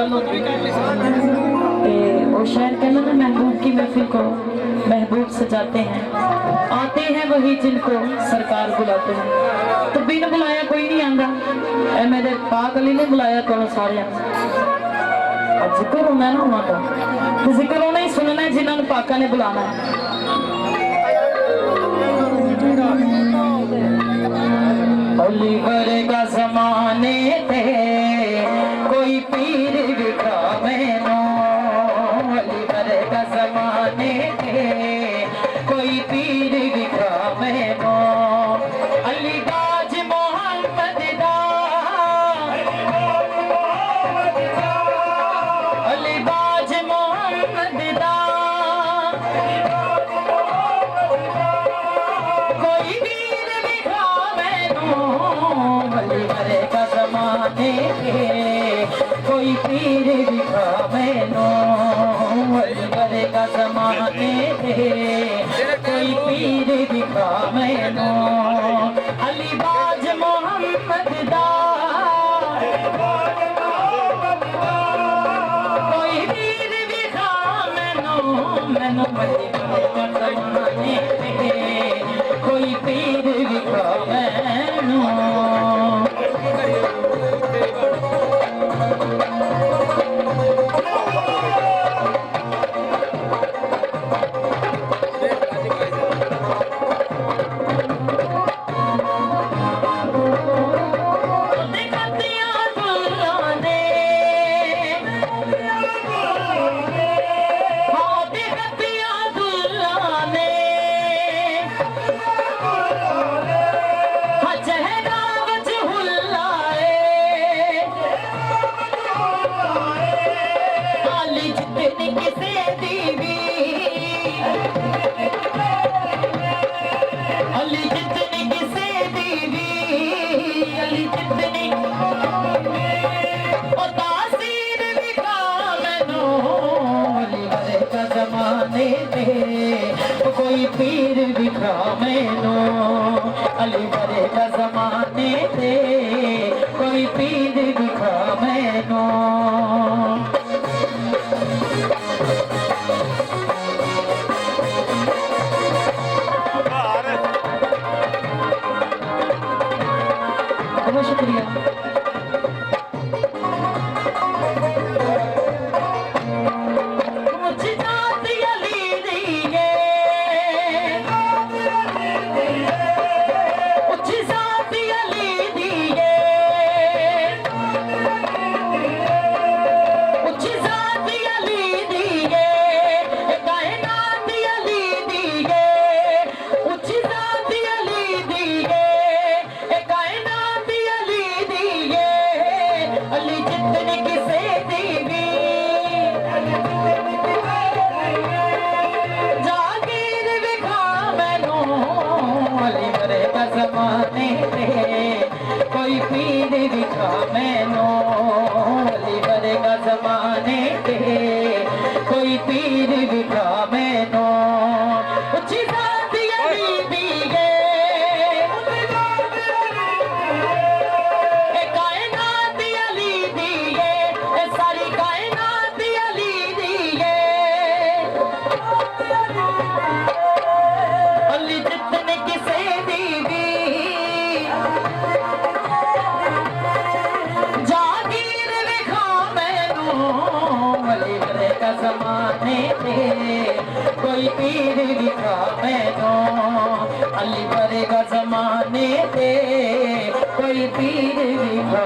गल होती और शायर कहना ना, महबूब की महफिल को महबूब सजाते हैं, आते हैं वही जिनको सरकार बुलाते हैं। तो बिन बुलाया कोई नहीं आंदा, ए मेरे पाक अली ने बुलाया तो सारे जिक्र होना ना वहां का, जिक्र होना ही सुनना है जिन्होंने पाका ने बुलाना है। अली भरे का जमाने थे कोई पीर दिखा मैनो, अली भरे का जमाने थे कोई पीर दिखा मैनो, अली बाज मोहम्मद दा, अली बाज मोहम्मद दा, कोई पीर दिखा मैनो, अली भरे का जमाने थे कोई पीर दिखा मैनो, अली भरे का जमाने थे कोई पीर दिखा मैनो, अली बाज मोहम्मद दा, कोई पीर दिखा मैनो, मैनो अली भरे का जमाने थे कोई पीर दिखा मैनो। कोई पीर दिखा मैनो, अली भरे का जमाने थे कोई पीर दिखा मैनो। बहुत शुक्रिया। जमाने थे कोई पीर दिखा मैनो, अली भरे का जमाने थे कोई पीर दिखा मैनो, उच्ची जात अली दी गे, कायनात अली दी गे, सारी कायनात अली दी गे, अली जितने किसे जमाने थे कोई पीर दिखा मैनो, अली भरे का जमाने थे कोई पीर दिखा